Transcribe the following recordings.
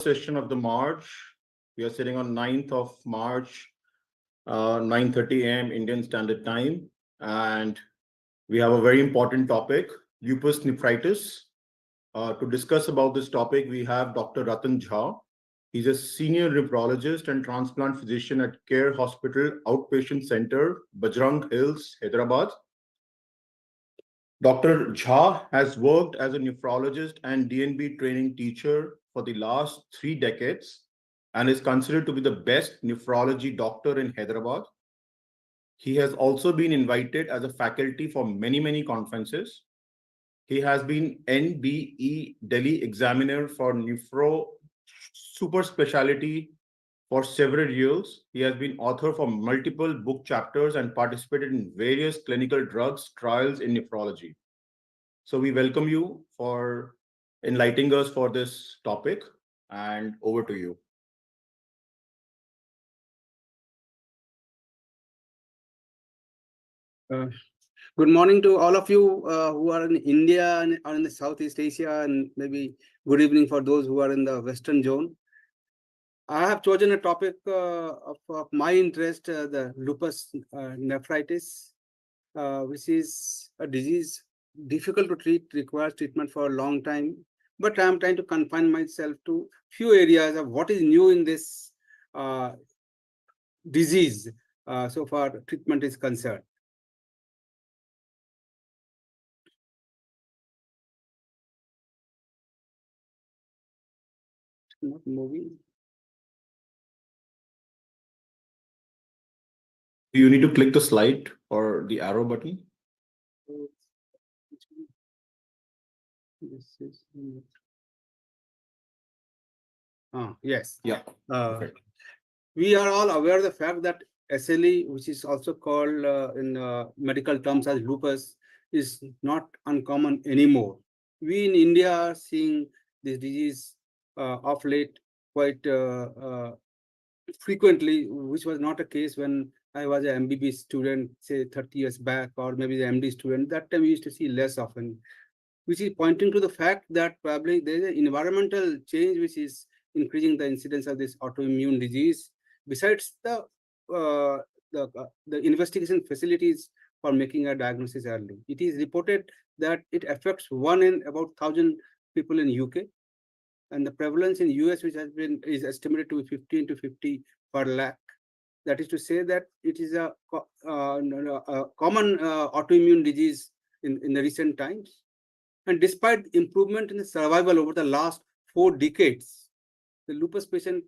session of the March. We are sitting on 9th of March, 9:30 a.m. Indian Standard Time. And we have a very important topic, lupus nephritis. To discuss about this topic, we have Dr. Ratan Jha. He's a senior nephrologist and transplant physician at Care Hospital Outpatient Center, Bajrang Hills, Hyderabad. Dr. Jha has worked as a nephrologist and DNB training teacher for the last 3 decades and is considered to be the best nephrology doctor in Hyderabad. He has also been invited as a faculty for many conferences. He has been NBE Delhi examiner for nephro super specialty for several years. He has been author for multiple book chapters and participated in various clinical drugs trials in nephrology. So we welcome you for enlightening us for this topic, and over to you. Good morning to all of you who are in India and or in the Southeast Asia, and maybe good evening for those who are in the Western zone. I have chosen a topic of my interest, the lupus nephritis, which is a disease difficult to treat, requires treatment for a long time. But I am trying to confine myself to few areas of what is new in this disease so far treatment is concerned. Not moving. You need to click the slide or the arrow button. This is yes. Yeah. We are all aware of the fact that SLE, which is also called in medical terms as lupus, is not uncommon anymore. We in India are seeing this disease of late quite frequently, which was not a case when I was an MBBS student, say 30 years back, or maybe the MD student. That time we used to see less often, which is pointing to the fact that probably there is an environmental change which is increasing the incidence of this autoimmune disease. Besides the investigation facilities for making a diagnosis early, it is reported that it affects 1 in about 1,000 people in UK, and the prevalence in US, which is estimated to be 15 to 50 per lakh. That is to say that it is a common autoimmune disease in the recent times. And despite improvement in the survival over the last 4 decades, the lupus patient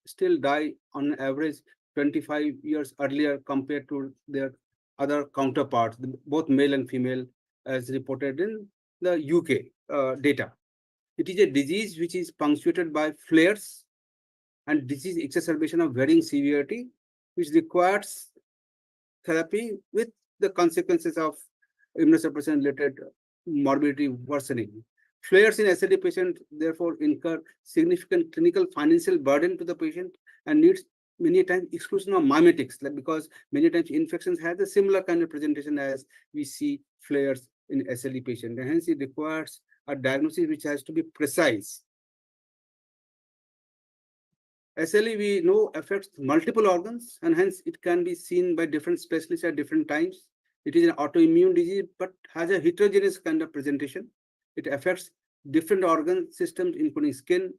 still die on average 25 years earlier compared to their other counterparts, both male and female, as reported in the UK data. It is a disease which is punctuated by flares and disease exacerbation of varying severity, which requires therapy with the consequences of immunosuppression-related morbidity worsening. Flares in SLE patient therefore incur significant clinical financial burden to the patient and needs many times exclusion of mimetics, because many times infections have a similar kind of presentation as we see flares in SLE patient. And hence it requires a diagnosis which has to be precise. SLE, we know, affects multiple organs, and hence it can be seen by different specialists at different times. It is an autoimmune disease, but has a heterogeneous kind of presentation. It affects different organ systems, including skin,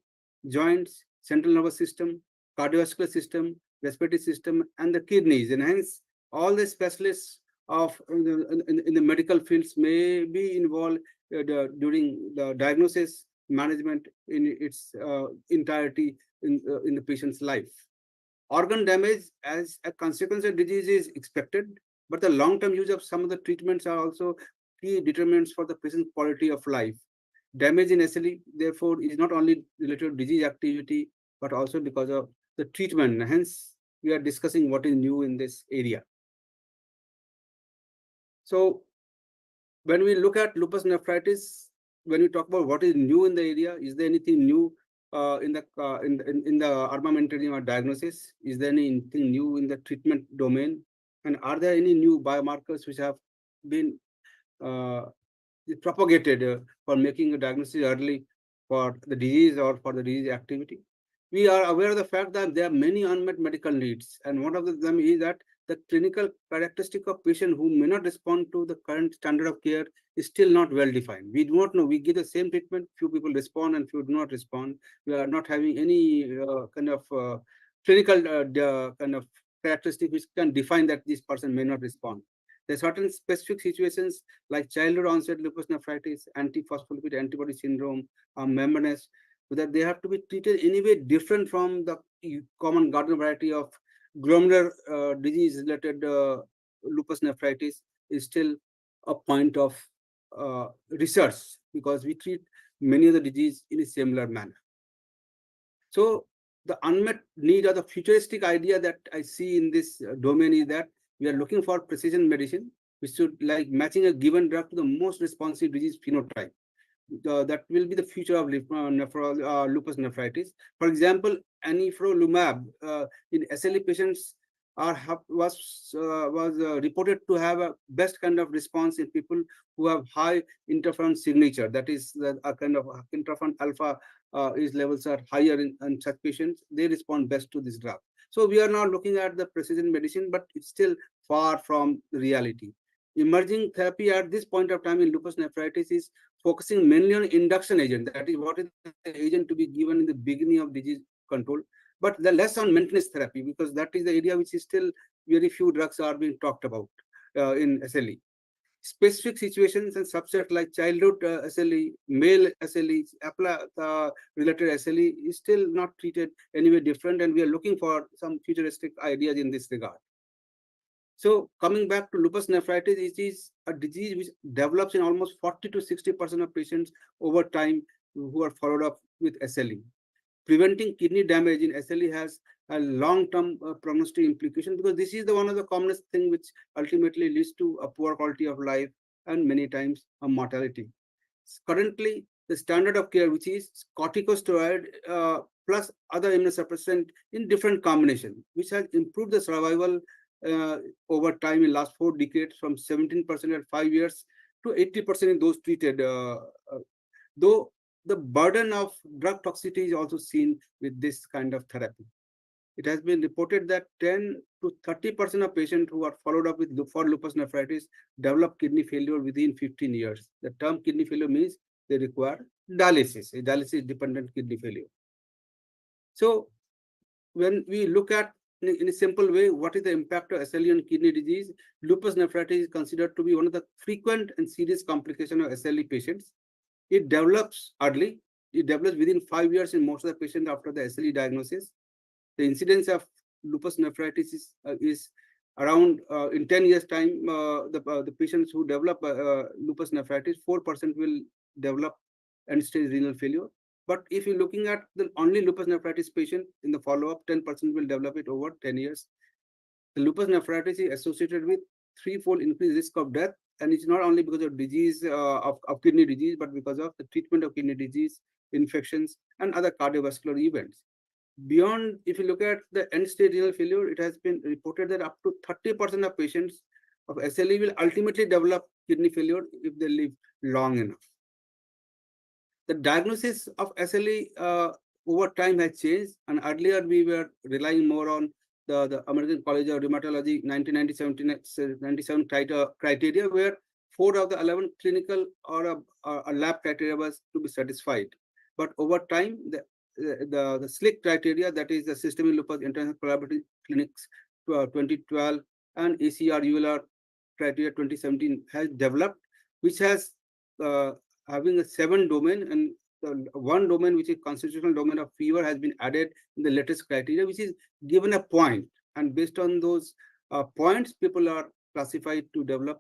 joints, central nervous system, cardiovascular system, respiratory system, and the kidneys. And hence, all the specialists of in the medical fields may be involved during the diagnosis, management in its entirety in the patient's life. Organ damage as a consequence of disease is expected, but the long-term use of some of the treatments are also key determinants for the patient's quality of life. Damage in SLE, therefore, is not only related to disease activity, but also because of the treatment. Hence, we are discussing what is new in this area. So, when we look at lupus nephritis, when we talk about what is new in the area, is there anything new in the armamentarium or diagnosis? Is there anything new in the treatment domain? And are there any new biomarkers which have been propagated for making a diagnosis early for the disease or for the disease activity? we are aware of the fact that there are many unmet medical needs, and one of them is that the clinical characteristic of patient who may not respond to the current standard of care is still not well defined. We do not know. We give the same treatment, few people respond and few do not respond. We are not having any kind of clinical kind of characteristic which can define that this person may not respond. There are certain specific situations like childhood onset lupus nephritis, antiphospholipid antibody syndrome, or membranous, that they have to be treated anyway different from the common garden variety of glomerular disease related lupus nephritis is still a point of research, because we treat many of the disease in a similar manner. So the unmet need or the futuristic idea that I see in this domain is that we are looking for precision medicine, which should like matching a given drug to the most responsive disease phenotype. That will be the future of lupus nephritis. For example, anifrolumab in SLE patients was reported to have a best kind of response in people who have high interferon signature. That is, a kind of interferon alpha is levels are higher in such patients. They respond best to this drug. So we are now looking at the precision medicine, but it's still far from reality. Emerging therapy at this point of time in lupus nephritis is focusing mainly on induction agent. That is what is the agent to be given in the beginning of disease control, but the less on maintenance therapy, because that is the area which is still very few drugs are being talked about in SLE. Specific situations and subset like childhood SLE, male SLE, related SLE is still not treated anyway different, and we are looking for some futuristic ideas in this regard. So coming back to lupus nephritis, it is a disease which develops in almost 40 to 60% of patients over time who are followed up with SLE. Preventing kidney damage in SLE has a long-term prognostic implication, because this is the one of the commonest thing which ultimately leads to a poor quality of life and many times a mortality. Currently, the standard of care, which is corticosteroid plus other immunosuppressant in different combination, which has improved the survival over time in last 4 decades from 17% at 5 years to 80% in those treated. Though the burden of drug toxicity is also seen with this kind of therapy. It has been reported that 10 to 30% of patients who are followed up with for lupus nephritis develop kidney failure within 15 years. The term kidney failure means they require dialysis, a dialysis-dependent kidney failure. So when we look at in a simple way, what is the impact of SLE on kidney disease? Lupus nephritis is considered to be one of the frequent and serious complications of SLE patients. It develops early. It develops within 5 years in most of the patients after the SLE diagnosis. The incidence of lupus nephritis is around in 10 years time, the patients who develop lupus nephritis, 4% will develop end-stage renal failure. But if you're looking at the only lupus nephritis patient in the follow-up, 10% will develop it over 10 years. The lupus nephritis is associated with threefold increased risk of death, and it's not only because of disease of kidney disease, but because of the treatment of kidney disease, infections, and other cardiovascular events. Beyond, if you look at the end-stage renal failure, it has been reported that up to 30% of patients of SLE will ultimately develop kidney failure if they live long enough. The diagnosis of SLE over time has changed, and earlier we were relying more on the American College of Rheumatology 1997 criteria, where 4 of the 11 clinical or a lab criteria was to be satisfied. But over time, the SLIC criteria, that is the Systemic Lupus International Collaborative Clinics 2012 and ACR ULR criteria 2017 has developed, which has having a 7 domain, and the one domain which is constitutional domain of fever has been added in the latest criteria, which is given a point, and based on those points, people are classified to develop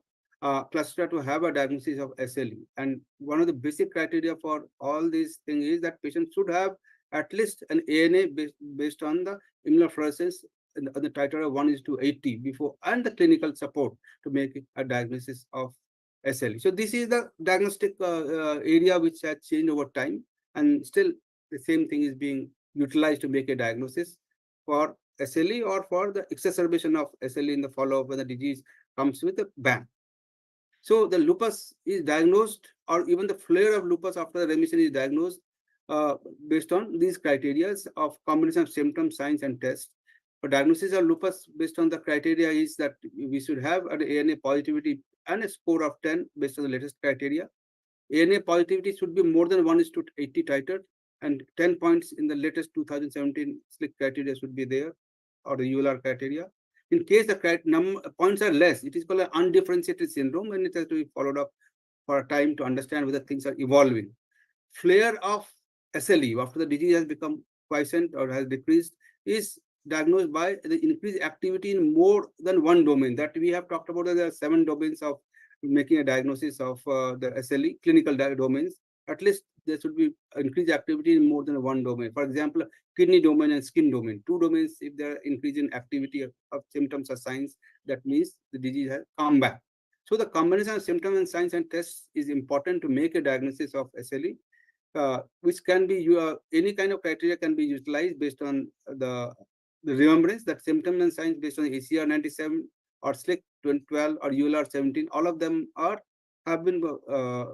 cluster to have a diagnosis of SLE. And one of the basic criteria for all these things is that patients should have at least an ANA based on the immunofluorescence and the titer of 1:80 before, and the clinical support to make a diagnosis of SLE. So this is the diagnostic area which has changed over time, and still the same thing is being utilized to make a diagnosis for SLE or for the exacerbation of SLE in the follow-up when the disease comes with a bang. So the lupus is diagnosed, or even the flare of lupus after the remission is diagnosed, based on these criteria of combination of symptoms, signs, and tests. For diagnosis of lupus, based on the criteria, is that we should have an ANA positivity and a score of 10 based on the latest criteria. ANA positivity should be more than 1:80 titer, and 10 points in the latest 2017 SLIC criteria should be there, or the ULR criteria. In case the points are less, it is called an undifferentiated syndrome, and it has to be followed up for a time to understand whether things are evolving. Flare of SLE after the disease has become quiescent or has decreased is diagnosed by the increased activity in more than one domain. That we have talked about, there are 7 domains of making a diagnosis of the SLE, clinical domains. At least there should be increased activity in more than one domain. For example, kidney domain and skin domain. 2 domains, if there are increase in activity of symptoms or signs, that means the disease has come back. So the combination of symptoms and signs and tests is important to make a diagnosis of SLE, which can be any kind of criteria can be utilized based on the remembrance that symptoms and signs based on ACR 97 or SLIC 12 or ULR 17. All of them have been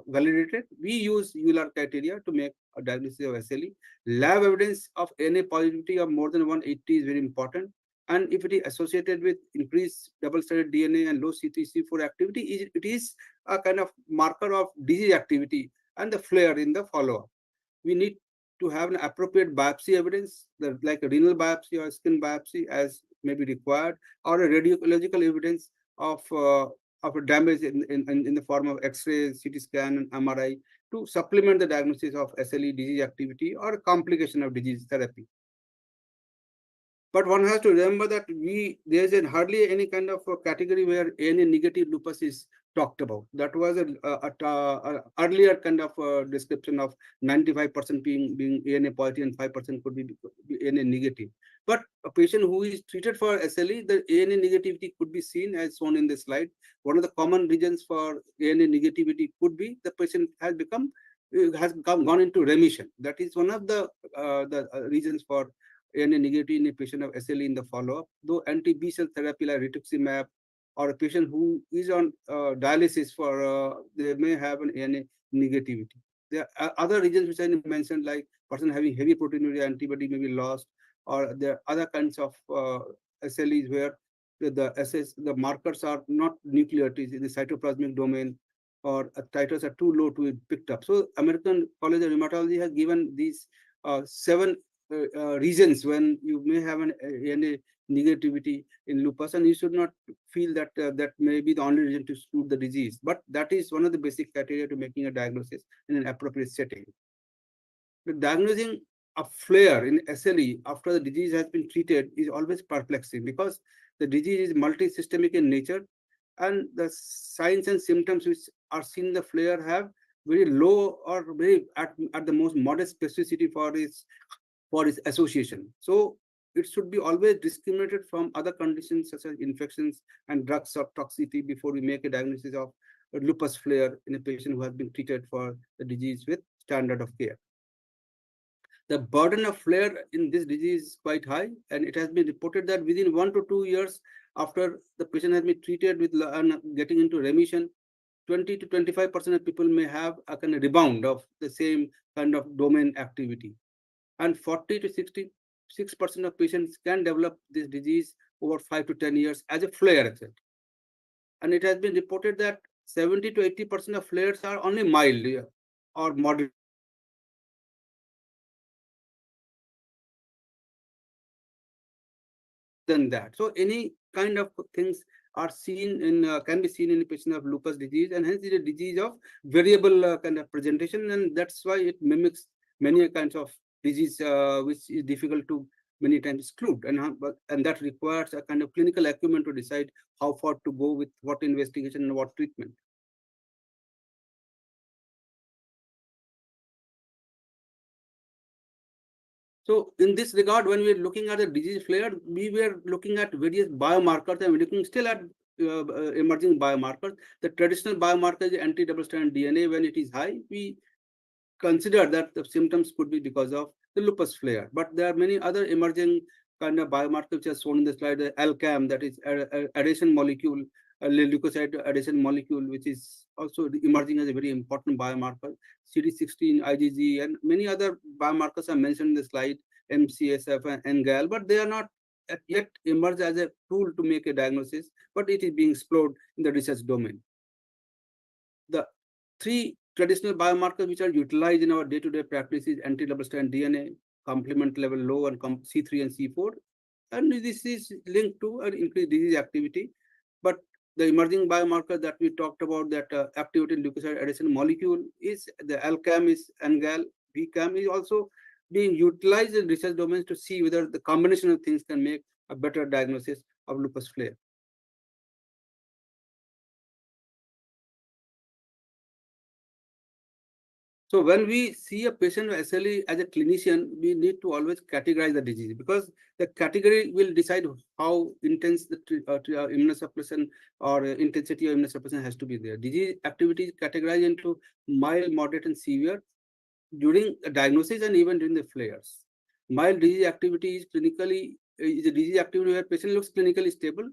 validated. We use ULR criteria to make a diagnosis of SLE. Lab evidence of NA positivity of more than 180 is very important. And if it is associated with increased double-stranded DNA and low C3C4 activity, it is a kind of marker of disease activity and the flare in the follow-up. We need to have an appropriate biopsy evidence, like a renal biopsy or skin biopsy as may be required, or a radiological evidence of a damage in the form of X-ray, CT scan, and MRI to supplement the diagnosis of SLE disease activity or a complication of disease therapy. But one has to remember that there is hardly any kind of a category where ANA negative lupus is talked about. That was a earlier kind of description of 95% being ANA positive and 5% could be ANA negative. But a patient who is treated for SLE, the ANA negativity could be seen as shown in the slide. One of the common reasons for ANA negativity could be the patient has gone into remission. That is one of the reasons for ANA negative in a patient of SLE in the follow-up. Though anti-B cell therapy like rituximab, or a patient who is on dialysis they may have an ANA negativity. There are other reasons which I mentioned, like person having heavy proteinuria antibody may be lost, or there are other kinds of SLEs where the markers are not nuclear, it is in the cytoplasmic domain, or titers are too low to be picked up. So American College of Rheumatology has given these 7 reasons when you may have an ANA negativity in lupus, and you should not feel that that may be the only reason to exclude the disease. But that is one of the basic criteria to making a diagnosis in an appropriate setting. The diagnosing a flare in SLE after the disease has been treated is always perplexing, because the disease is multi-systemic in nature, and the signs and symptoms which are seen in the flare have very low or very at the most modest specificity for its association. So it should be always discriminated from other conditions such as infections and drugs of toxicity before we make a diagnosis of a lupus flare in a patient who has been treated for the disease with standard of care. The burden of flare in this disease is quite high, and it has been reported that within 1 to 2 years after the patient has been treated with getting into remission, 20 to 25% of people may have a kind of rebound of the same kind of domain activity. And 40 to 66% of patients can develop this disease over 5 to 10 years as a flare effect. And it has been reported that 70 to 80% of flares are only mild or moderate. Than that. So any kind of things are seen in can be seen in a patient of lupus disease, and hence it is a disease of variable kind of presentation, and that's why it mimics many kinds of disease which is difficult to many times exclude, and that requires a kind of clinical acumen to decide how far to go with what investigation and what treatment. So in this regard, when we are looking at the disease flare, we were looking at various biomarkers, and we're looking still at emerging biomarkers. The traditional biomarker is anti-double-stranded DNA. When it is high, we consider that the symptoms could be because of the lupus flare. But there are many other emerging kind of biomarkers which are shown in the slide. The ALCAM, that is adhesion molecule, leukocyte adhesion molecule, which is also emerging as a very important biomarker. CD16, IgG, and many other biomarkers are mentioned in the slide, MCSF and NGAL, but they are not yet emerged as a tool to make a diagnosis, but it is being explored in the research domain. The three traditional biomarkers which are utilized in our day-to-day practice is anti-double strand DNA, complement level low, and C3 and C4. And this is linked to an increased disease activity. But the emerging biomarker that we talked about, that activated leukocyte adhesion molecule, is the ALCAM, is NGAL, VCAM, is also being utilized in research domains to see whether the combination of things can make a better diagnosis of lupus flare. So when we see a patient with SLE as a clinician, we need to always categorize the disease, because the category will decide how intense the immunosuppression or intensity of immunosuppression has to be there. Disease activity is categorized into mild, moderate, and severe during a diagnosis and even during the flares. Mild disease activity is a disease activity where patient looks clinically stable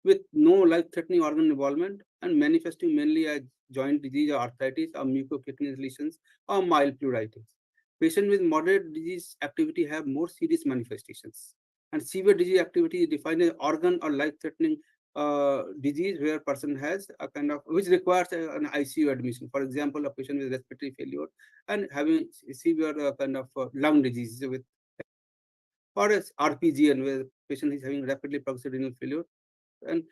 with no life-threatening organ involvement and manifesting mainly as joint disease or arthritis or mucocutaneous lesions or mild pleuritis. Patients with moderate disease activity have more serious manifestations. And severe disease activity is defined as organ or life-threatening disease where person has a kind of, which requires an ICU admission. For example, a patient with respiratory failure and having severe kind of lung disease with, or as RPGN, where patient is having rapidly progressive renal failure and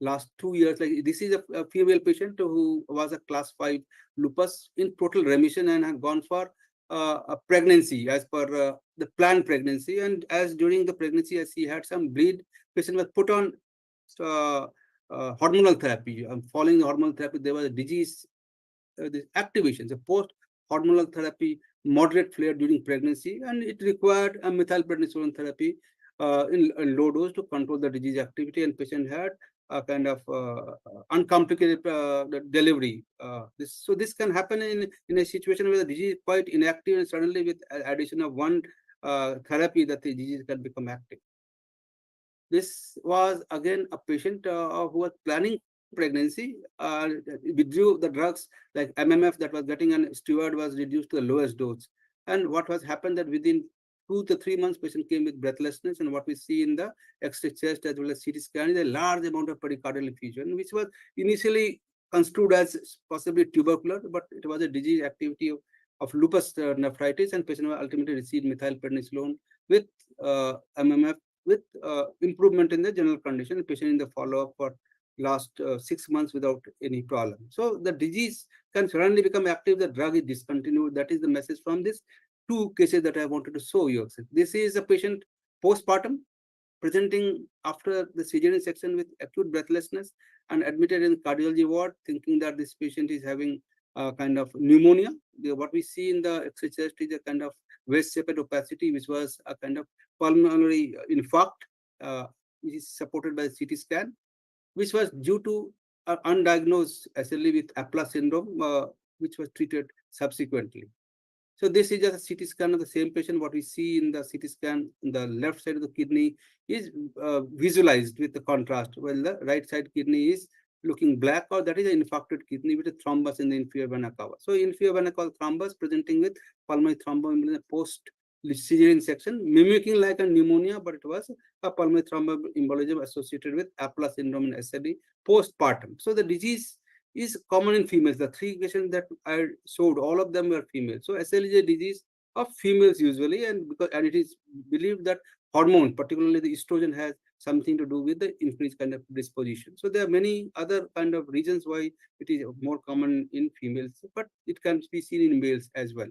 last 2 years. Like this is a female patient who was a class 5 lupus in total remission and had gone for a pregnancy as per the planned pregnancy. And as during the pregnancy, as she had some bleed, patient was put on uh, hormonal therapy. Following the hormonal therapy, there was a disease this activation, the post hormonal therapy, moderate flare during pregnancy, and it required a methylprednisolone therapy in low dose to control the disease activity, and patient had a kind of uncomplicated delivery. So this can happen in a situation where the disease is quite inactive, and suddenly with addition of one therapy, that the disease can become active. This was again a patient who was planning pregnancy, withdrew the drugs like MMF that was getting, and steroid was reduced to the lowest dose. And what was happened that within 2 to 3 months, patient came with breathlessness, and what we see in the X-ray chest as well as CT scan is a large amount of pericardial effusion, which was initially construed as possibly tubercular, but it was a disease activity of lupus nephritis, and patient ultimately received methylprednisolone with MMF with improvement in the general condition. The patient in the follow-up for last 6 months without any problem. So the disease can suddenly become active, the drug is discontinued. That is the message from this 2 cases that I wanted to show you. This is a patient postpartum presenting after the cesarean section with acute breathlessness and admitted in cardiology ward, thinking that this patient is having a kind of pneumonia. What we see in the X-ray chest is a kind of waist-shaped opacity, which was a kind of pulmonary infarct, which is supported by CT scan, which was due to undiagnosed SLE with Apla syndrome, which was treated subsequently. So this is just a CT scan of the same patient. What we see in the CT scan in the left side of the kidney is visualized with the contrast, while the right side kidney is looking black, or that is an infarcted kidney with a thrombus in the inferior vena cava. So inferior vena cava thrombus presenting with pulmonary thromboembolism post cesarean section, mimicking like a pneumonia, but it was a pulmonary thromboembolism associated with Apla syndrome and SLE postpartum. So the disease is common in females. The 3 patients that I showed, all of them were females. So SLE is a disease of females usually, and it is believed that hormone, particularly the estrogen, has something to do with the increased kind of disposition. So there are many other kind of reasons why it is more common in females, but it can be seen in males as well.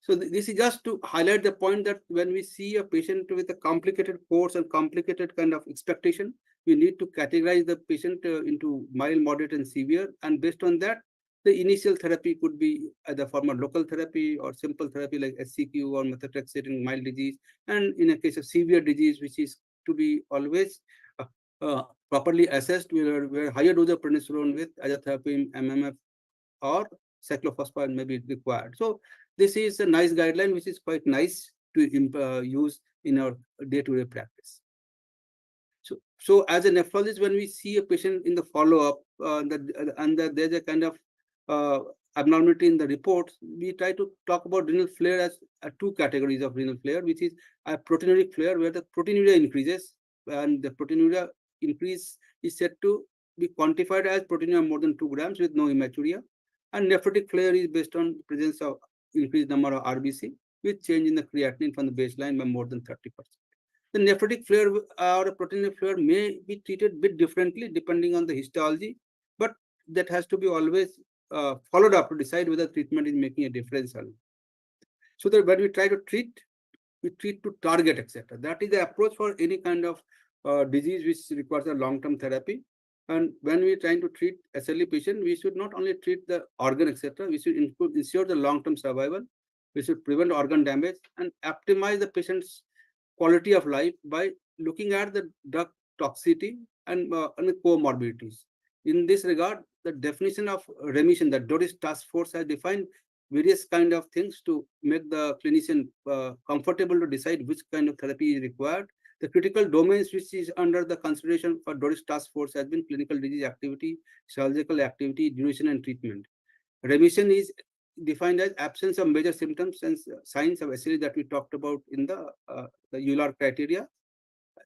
So this is just to highlight the point that when we see a patient with a complicated course and complicated kind of expectation, we need to categorize the patient into mild, moderate, and severe. And based on that, the initial therapy could be either form of local therapy or simple therapy like SCQ or methotrexate in mild disease. And in a case of severe disease, which is to be always properly assessed, where higher dose of prednisolone with azathioprine, MMF, or cyclophosphamide may be required. So this is a nice guideline, which is quite nice to use in our day-to-day practice. So as a nephrologist, when we see a patient in the follow-up, there's a kind of uh, abnormality in the reports, we try to talk about renal flare as two categories of renal flare, which is a proteinuric flare, where the proteinuria increases, and the proteinuria increase is said to be quantified as proteinuria more than 2 grams with no hematuria. And nephrotic flare is based on presence of increased number of RBC with change in the creatinine from the baseline by more than 30%. The nephrotic flare or a proteinuric flare may be treated a bit differently depending on the histology, but that has to be always followed up to decide whether treatment is making a difference or not. So that when we try to treat, we treat to target, etc. That is the approach for any kind of disease which requires a long-term therapy. And when we are trying to treat SLE patient, we should not only treat the organ, etc. We should ensure the long-term survival. We should prevent organ damage and optimize the patient's quality of life by looking at the drug toxicity and the comorbidities. In this regard, the definition of remission, the Doris Task Force has defined various kind of things to make the clinician comfortable to decide which kind of therapy is required. The critical domains which is under the consideration for Doris Task Force has been clinical disease activity, surgical activity, duration, and treatment. Remission is defined as absence of major symptoms and signs of SLE that we talked about in the EULAR criteria.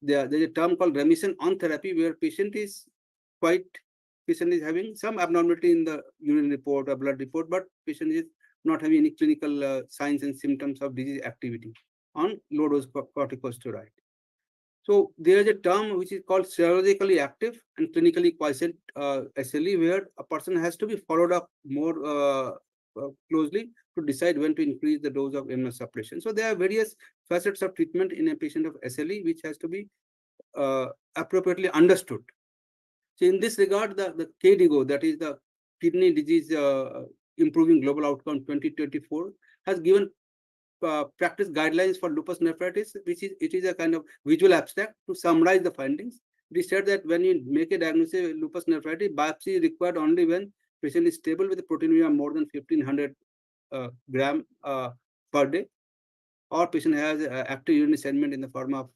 There's a term called remission on therapy, where patient is having some abnormality in the urine report or blood report, but patient is not having any clinical signs and symptoms of disease activity on low dose corticosteroid. So there is a term which is called serologically active and clinically quiescent SLE, where a person has to be followed up more closely to decide when to increase the dose of immunosuppression. So there are various facets of treatment in a patient of SLE which has to be appropriately understood. So in this regard, the KDIGO, that is the Kidney Disease Improving Global Outcome 2024, has given practice guidelines for lupus nephritis, it is a kind of visual abstract to summarize the findings. It is said that when you make a diagnosis of lupus nephritis, biopsy is required only when patient is stable with a proteinuria more than 1500 gram per day, or patient has active urinary sediment in the form of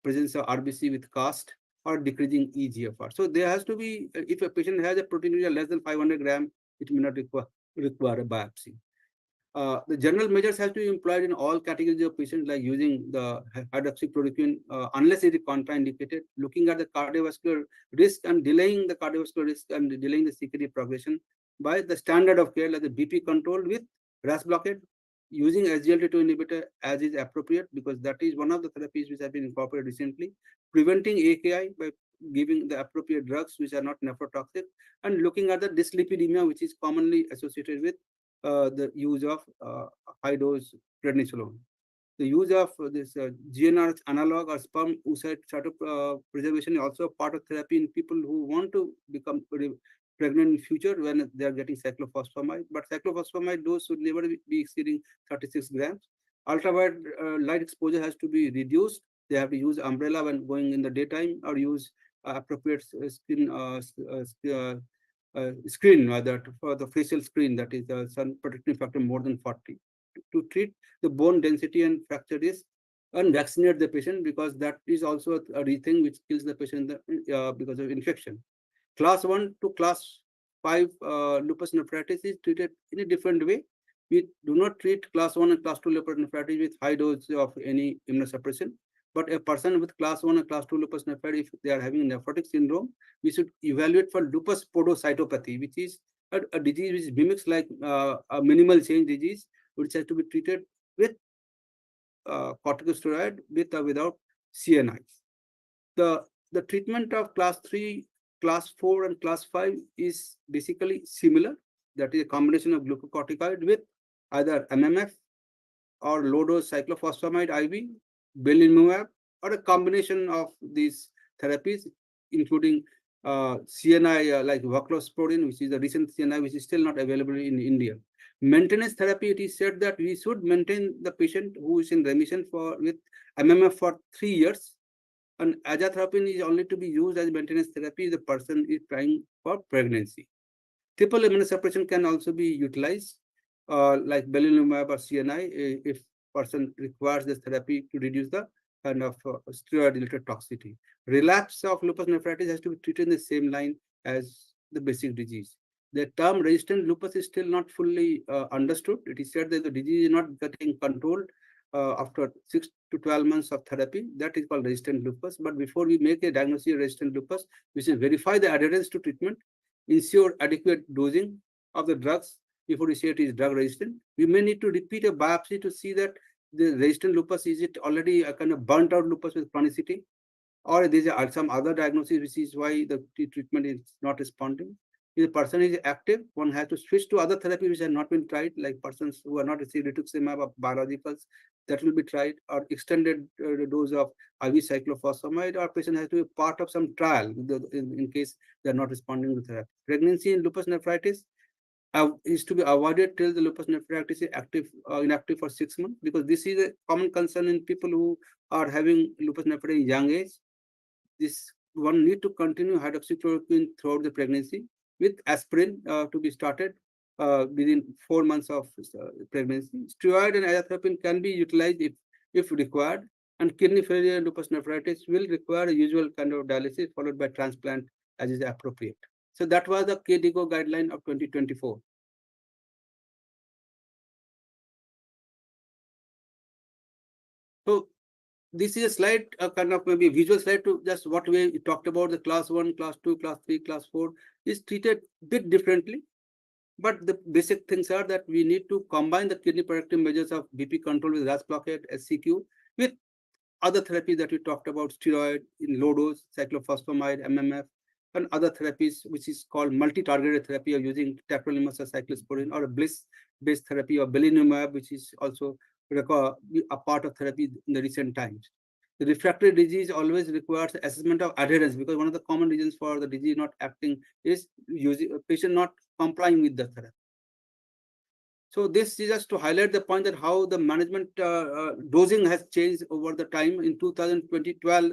presence of RBC with cast or decreasing eGFR. So there has to be, if a patient has a proteinuria less than 500 gram, it may not require a biopsy. The general measures have to be employed in all categories of patients, like using the hydroxychloroquine unless it is contraindicated, looking at the cardiovascular risk and delaying the cardiovascular risk and delaying the CKD progression by the standard of care, like the BP control with RAS blockade, using SGLT2 inhibitor as is appropriate, because that is one of the therapies which have been incorporated recently, preventing AKI by giving the appropriate drugs which are not nephrotoxic, and looking at the dyslipidemia, which is commonly associated with the use of high dose prednisolone. The use of this GNR analog or sperm oocyte preservation is also part of therapy in people who want to become pregnant in future when they are getting cyclophosphamide. But cyclophosphamide dose should never be exceeding 36 grams. Ultraviolet light exposure has to be reduced. They have to use umbrella when going in the daytime, or use appropriate screen that for the facial screen, that is the sun protective factor more than 40, to treat the bone density and fracture risk, and vaccinate the patient, because that is also a thing which kills the patient because of infection. Class 1 to class 5 lupus nephritis is treated in a different way. We do not treat class 1 and class 2 lupus nephritis with high dose of any immunosuppression. But a person with class 1 and class 2 lupus nephritis, if they are having nephrotic syndrome, we should evaluate for lupus podocytopathy, which is a disease which mimics like a minimal change disease, which has to be treated with corticosteroid with or without CNIs. The treatment of class 3, class 4, and class 5 is basically similar. That is a combination of glucocorticoid with either MMF or low-dose cyclophosphamide IV, belimumab, or a combination of these therapies, including CNI like voclosporin, which is a recent CNI which is still not available in India. Maintenance therapy, it is said that we should maintain the patient who is in remission with MMF for 3 years, and azathioprine is only to be used as maintenance therapy if the person is trying for pregnancy. Triple immunosuppression can also be utilized, like belimumab or CNI, if person requires this therapy to reduce the kind of steroid-related toxicity. Relapse of lupus nephritis has to be treated in the same line as the basic disease. The term resistant lupus is still not fully understood. It is said that the disease is not getting controlled after 6 to 12 months of therapy. That is called resistant lupus. But before we make a diagnosis of resistant lupus, we should verify the adherence to treatment, ensure adequate dosing of the drugs before we say it is drug resistant. We may need to repeat a biopsy to see that the resistant lupus, is it already a kind of burnt out lupus with chronicity, or there is some other diagnosis which is why the treatment is not responding. If the person is active, one has to switch to other therapy which have not been tried, like persons who are not received rituximab or biologicals, that will be tried, or extended dose of IV cyclophosphamide, or patient has to be part of some trial in case they are not responding to therapy. Pregnancy in lupus nephritis is to be avoided till the lupus nephritis is inactive for 6 months, because this is a common concern in people who are having lupus nephritis in young age. This one need to continue hydroxychloroquine throughout the pregnancy, with aspirin to be started within 4 months of pregnancy. Steroid and azathioprine can be utilized if required, and kidney failure and lupus nephritis will require a usual kind of dialysis followed by transplant as is appropriate. So that was the KDIGO guideline of 2024. So this is a slide, a kind of maybe visual slide to just what we talked about. The class 1, class 2, class 3, class 4 is treated a bit differently. But the basic things are that we need to combine the kidney protective measures of BP control with RAS blockade, SCQ, with other therapies that we talked about, steroid in low dose, cyclophosphamide, MMF, and other therapies, which is called multi-targeted therapy of using tacrolimus or cyclosporine, or a BLIS-based therapy of belimumab, which is also a part of therapy in the recent times. The refractory disease always requires assessment of adherence, because one of the common reasons for the disease not acting is using a patient not complying with the therapy. So this is just to highlight the point that how the management dosing has changed over the time. In 2012,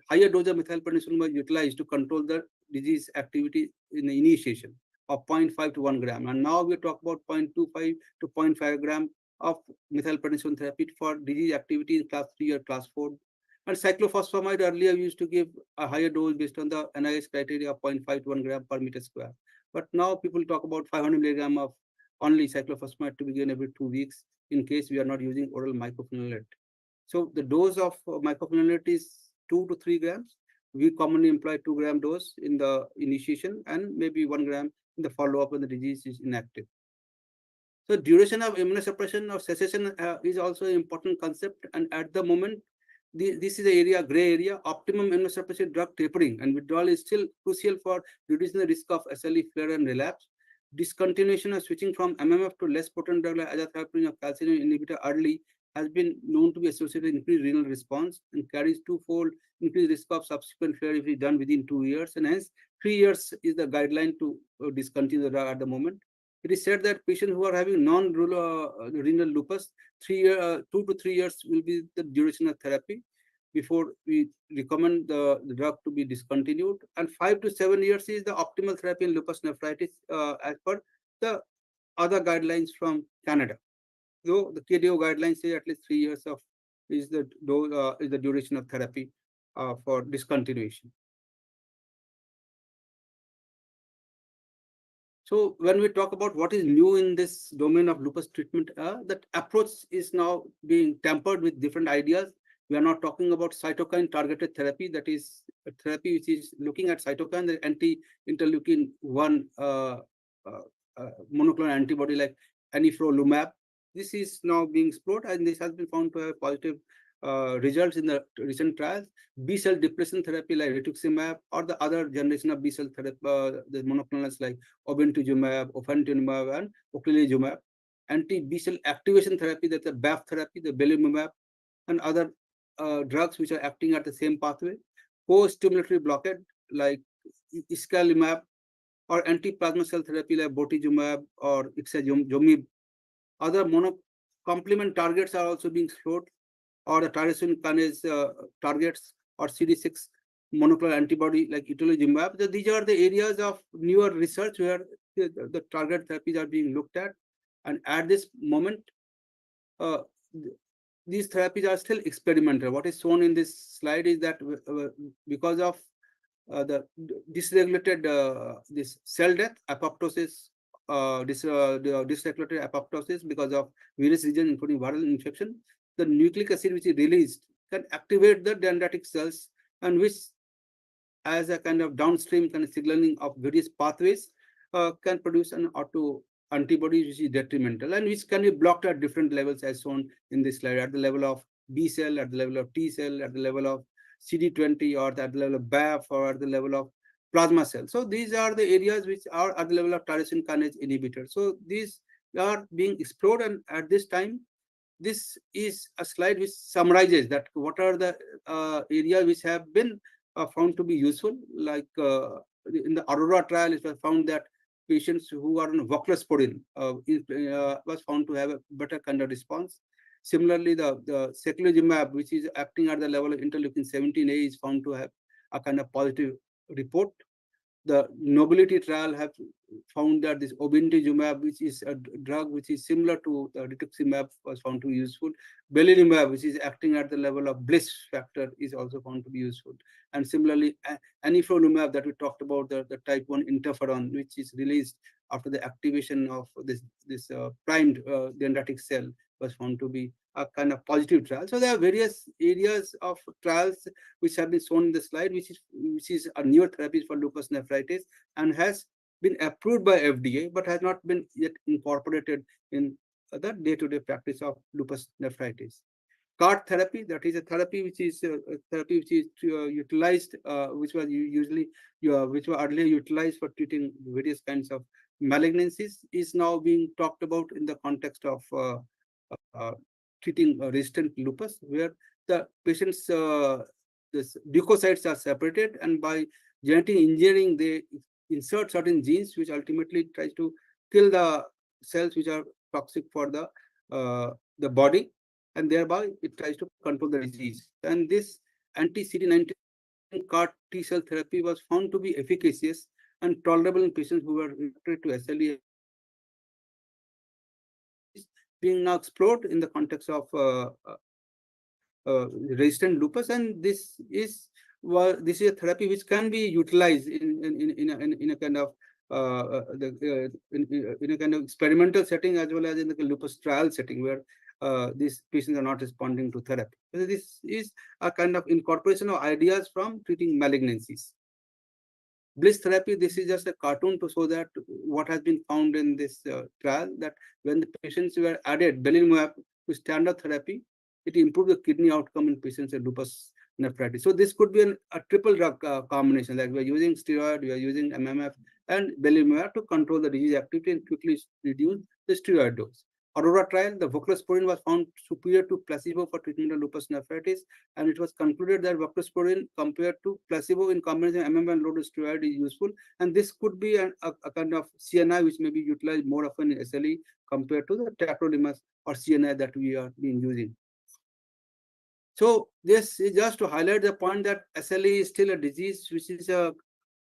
higher dose of methylprednisolone was utilized to control the disease activity in the initiation of 0.5 to 1 gram. And now we talk about 0.25 to 0.5 gram of methylprednisolone therapy for disease activity in class 3 or class 4. And cyclophosphamide earlier used to give a higher dose based on the NIH criteria of 0.5 to 1 gram per meter square. But now people talk about 500 milligram of only cyclophosphamide to be given every 2 weeks in case we are not using oral mycophenolate. So the dose of mycophenolate is 2 to 3 grams. We commonly employ 2 gram dose in the initiation and maybe 1 gram in the follow-up when the disease is inactive. So duration of immunosuppression or cessation is also an important concept. And at the moment, this is the area, gray area. Optimum immunosuppressive drug tapering and withdrawal is still crucial for reducing the risk of SLE flare and relapse. Discontinuation or switching from MMF to less potent drug like azathioprine or calcineurin inhibitor early has been known to be associated with increased renal response and carries twofold increased risk of subsequent failure if it is done within 2 years. And hence, 3 years is the guideline to discontinue the drug at the moment. It is said that patients who are having non-renal lupus, 2 to 3 years will be the duration of therapy before we recommend the drug to be discontinued. And 5 to 7 years is the optimal therapy in lupus nephritis as per the other guidelines from Canada. Though the KDIGO guidelines say at least 3 years of is the duration of therapy for discontinuation. So when we talk about what is new in this domain of lupus treatment, that approach is now being tempered with different ideas. We are not talking about cytokine targeted therapy, that is a therapy which is looking at cytokine, the anti-interleukin 1 monoclonal antibody like anifrolumab. This is now being explored, and this has been found to have positive results in the recent trials. B-cell depletion therapy like rituximab, or the other generation of B-cell therapy, the monoclonals like obinutuzumab, ofatumumab, and ocrelizumab. Anti-B-cell activation therapy, that's the BAF therapy, the belimumab, and other drugs which are acting at the same pathway. Co-stimulatory blockade like iscalimab, or anti-plasma cell therapy like botizumab or ixazomib. Other complement targets are also being explored, or the tyrosine kinase targets, or CD6 monoclonal antibody like itolizumab. So these are the areas of newer research where the target therapies are being looked at. And at this moment, uh, these therapies are still experimental. What is shown in this slide is that because of the dysregulated this cell death, apoptosis, the dysregulated apoptosis because of various reasons, including viral infection, the nucleic acid which is released can activate the dendritic cells, and which, as a kind of downstream kind of signaling of various pathways, can produce an auto antibodies which is detrimental and which can be blocked at different levels as shown in this slide, at the level of B cell, at the level of T cell, at the level of CD20, or at the level of BAF, or at the level of plasma cell. So these are the areas which are at the level of tyrosine kinase inhibitor. So these are being explored, and at this time, this is a slide which summarizes that what are the areas which have been found to be useful. Like in the Aurora trial, it was found that patients who are on voclosporin was found to have a better kind of response. Similarly, the seculizumab, which is acting at the level of interleukin 17A, is found to have a kind of positive report. The Nobility trial have found that this obinutuzumab, which is a drug which is similar to the rituximab, was found to be useful. Belimumab, which is acting at the level of Bliss factor, is also found to be useful. And similarly, anifrolumab that we talked about, the type 1 interferon, which is released after the activation of this primed dendritic cell, was found to be a kind of positive trial. So there are various areas of trials which have been shown in the slide, which is a newer therapies for lupus nephritis and has been approved by FDA, but has not been yet incorporated in the day-to-day practice of lupus nephritis. CART therapy, that is a therapy which is utilized, which was usually which were earlier utilized for treating various kinds of malignancies, is now being talked about in the context of uh, treating resistant lupus, where the patients this leukocytes are separated, and by genetic engineering they insert certain genes which ultimately tries to kill the cells which are toxic for the body, and thereby it tries to control the disease. And this anti-CD19 CAR T cell therapy was found to be efficacious and tolerable in patients who were refractory to SLE. Being now explored in the context of resistant lupus, and this is a therapy which can be utilized in a kind of in a kind of experimental setting, as well as in the lupus trial setting, where these patients are not responding to therapy. So this is a kind of incorporation of ideas from treating malignancies. Bliss therapy, this is just a cartoon to show that what has been found in this trial, that when the patients were added belimumab to standard therapy, it improved the kidney outcome in patients with lupus nephritis. So this could be a triple drug combination, like we are using steroid, we are using MMF and belimumab to control the disease activity and quickly reduce the steroid dose. Aurora trial, the voclosporin was found superior to placebo for treatment of lupus nephritis, and it was concluded that voclosporin compared to placebo in combination MMF and low-dose steroid is useful, and this could be a kind of CNI which may be utilized more often in SLE compared to the tacrolimus or CNI that we are being using. So this is just to highlight the point that SLE is still a disease which is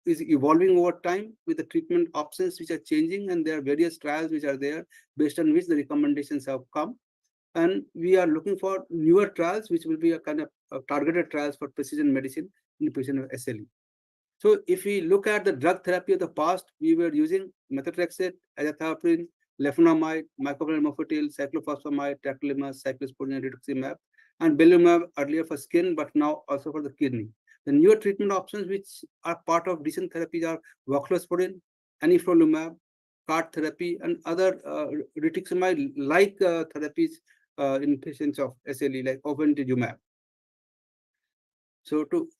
evolving over time, with the treatment options which are changing, and there are various trials which are there based on which the recommendations have come. And we are looking for newer trials which will be a kind of targeted trials for precision medicine in the patient of SLE. So if we look at the drug therapy of the past, we were using methotrexate, azathioprine, leflunomide, mycophenolate mofetil, cyclophosphamide, tacrolimus, cyclosporine, and rituximab, and belimumab earlier for skin, but now also for the kidney. The newer treatment options which are part of recent therapies are voclosporin, anifrolumab, CAR therapy, and other rituximab-like therapies in patients of SLE, like obinutuzumab. So to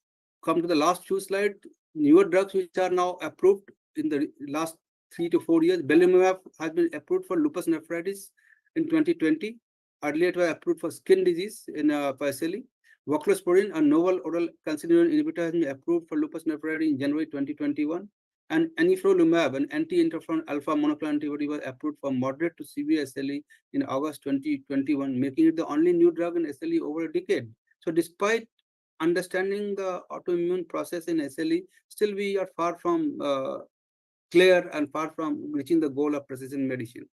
come to the last few slides, newer drugs which are now approved in the last 3 to 4 years. Belimumab has been approved for lupus nephritis in 2020. Earlier it was approved for skin disease in for SLE. Voclosporin, a novel oral calcineurin inhibitor, has been approved for lupus nephritis in January 2021. And anifrolumab, an anti-interferon alpha monoclonal antibody, was approved for moderate to severe SLE in August 2021, making it the only new drug in SLE over a decade. So despite understanding the autoimmune process in SLE, still we are far from clear and far from reaching the goal of precision medicine.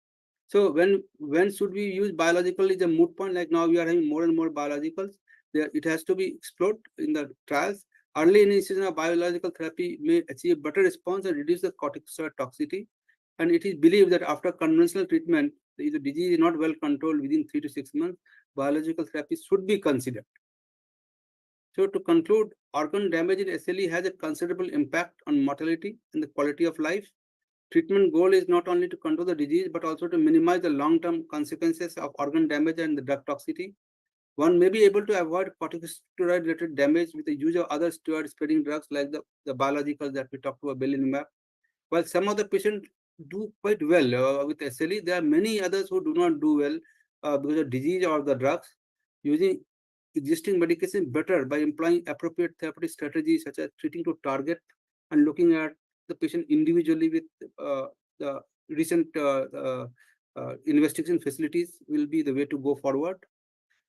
So when should we use biological is a moot point. Like now we are having more and more biologicals. There it has to be explored in the trials. Early initiation of biological therapy may achieve better response and reduce the corticosteroid toxicity. And it is believed that after conventional treatment, if the disease is not well controlled within 3 to 6 months, biological therapy should be considered. So to conclude, organ damage in SLE has a considerable impact on mortality and the quality of life. Treatment goal is not only to control the disease, but also to minimize the long-term consequences of organ damage and the drug toxicity. One may be able to avoid corticosteroid-related damage with the use of other steroid-sparing drugs like the biologicals that we talked about, belimumab. While some of the patients do quite well with SLE, there are many others who do not do well because of disease or the drugs. Using existing medication better by employing appropriate therapeutic strategies such as treating to target and looking at the patient individually with the recent investigation facilities will be the way to go forward.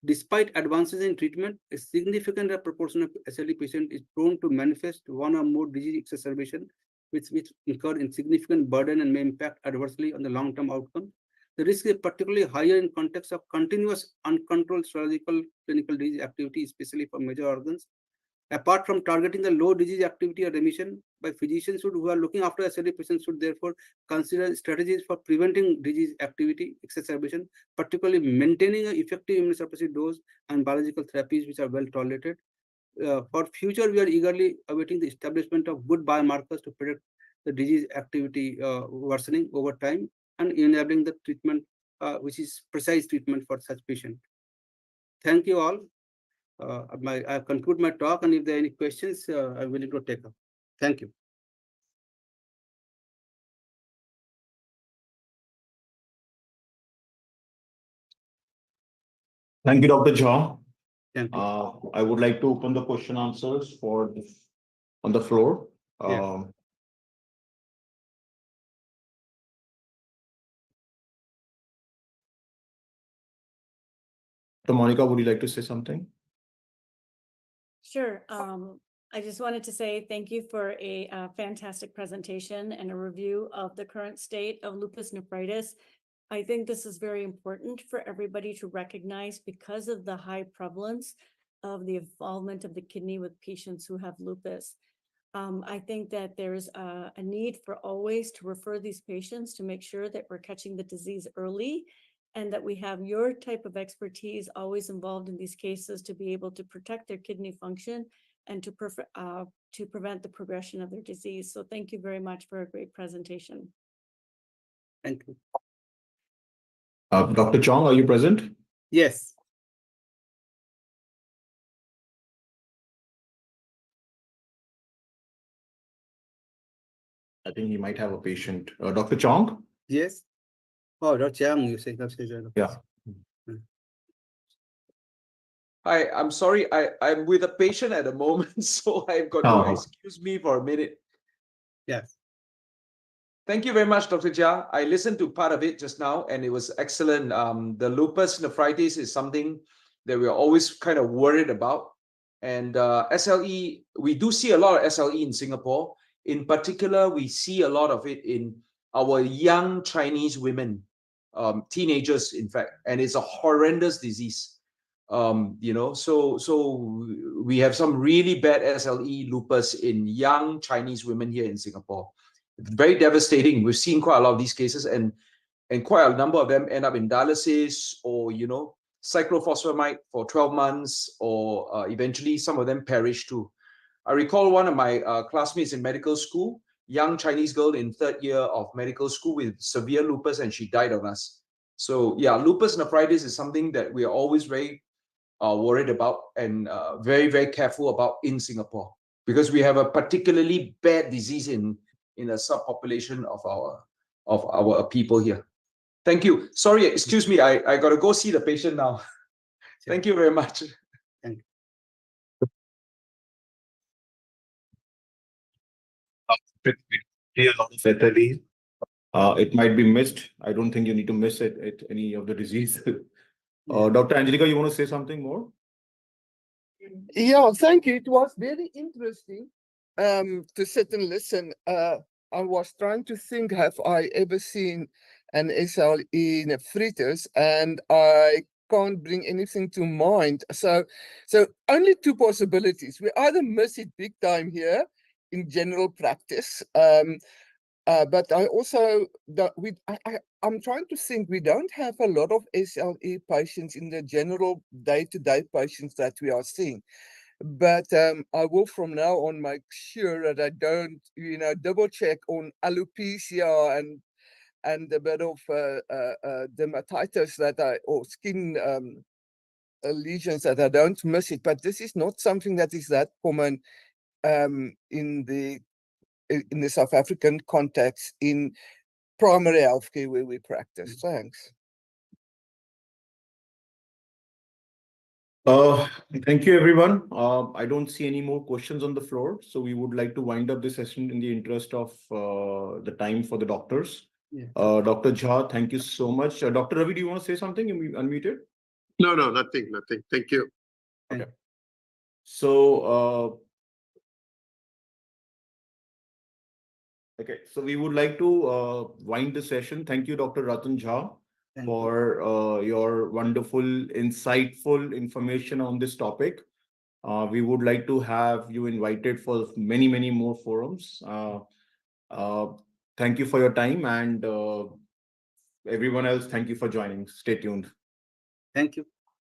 Despite advances in treatment, a significant proportion of SLE patient is prone to manifest one or more disease exacerbation, which incur in significant burden and may impact adversely on the long-term outcome. The risk is particularly higher in context of continuous uncontrolled surgical clinical disease activity, especially for major organs. Apart from targeting the low disease activity or remission, by physicians who are looking after SLE patients should therefore consider strategies for preventing disease activity exacerbation, particularly maintaining an effective immunosuppressive dose and biological therapies which are well tolerated. For future, we are eagerly awaiting the establishment of good biomarkers to predict the disease activity worsening over time and enabling the treatment, which is precise treatment for such patient. Thank you all. I conclude my talk, and if there are any questions, I'm willing to take up. Thank you. Thank you, Dr. Jha. Thank you. I would like to open the question answers on the floor. Yeah. Monica, would you like to say something? Sure. I just wanted to say thank you for a fantastic presentation and a review of the current state of lupus nephritis. I think this is very important for everybody to recognize because of the high prevalence of the involvement of the kidney with patients who have lupus. I think that there's a need for always to refer these patients to make sure that we're catching the disease early and that we have your type of expertise always involved in these cases to be able to protect their kidney function and to prevent the progression of their disease. So thank you very much for a great presentation. Thank you. Dr. Chong, are you present? Yes. I think he might have a patient. Dr. Chong? Yes. Oh, Dr. Chang, you say. Yeah. Hi, I'm sorry. I'm with a patient at the moment, so I've got to excuse me for a minute. Yes. Thank you very much, Dr. Jha. I listened to part of it just now, and it was excellent. The lupus nephritis is something that we're always kind of worried about. And SLE, we do see a lot of SLE in Singapore. In particular, we see a lot of it in our young Chinese women, teenagers, in fact, and it's a horrendous disease. So we have some really bad SLE lupus in young Chinese women here in Singapore. It's very devastating. We've seen quite a lot of these cases, and quite a number of them end up in dialysis or, cyclophosphamide for 12 months, or eventually some of them perish too. I recall one of my classmates in medical school, young Chinese girl in 3rd year of medical school with severe lupus, and she died on us. So yeah, lupus nephritis is something that we are always very worried about and very, very careful about in Singapore, because we have a particularly bad disease in a subpopulation of our people here. Thank you. Sorry, excuse me. I got to go see the patient now. Thank you very much. Thank you. It might be missed. I don't think you need to miss it at any of the disease. Dr. Angelica, you want to say something more? Yeah, thank you. It was very interesting to sit and listen. I was trying to think, have I ever seen an SLE nephritis? And I can't bring anything to mind. So only two possibilities. We either miss it big time here in general practice, but I also I'm trying to think, we don't have a lot of SLE patients in the general day-to-day patients that we are seeing. But I will from now on make sure that I don't, double check on alopecia and a bit of dermatitis or skin lesions, that I don't miss it. But this is not something that is that common in the South African context in primary healthcare where we practice. Thanks. Thank you, everyone. I don't see any more questions on the floor, so we would like to wind up this session in the interest of the time for the doctors. Yeah. Dr. Jha, thank you so much. Dr. Ravi, do you want to say something? You unmuted. No, nothing. Thank you. Okay. So, we would like to wind the session. Thank you, Dr. Ratan Jha, Thank you. for your wonderful, insightful information on this topic. We would like to have you invited for many, many more forums. Thank you for your time, and everyone else, thank you for joining. Stay tuned. Thank you.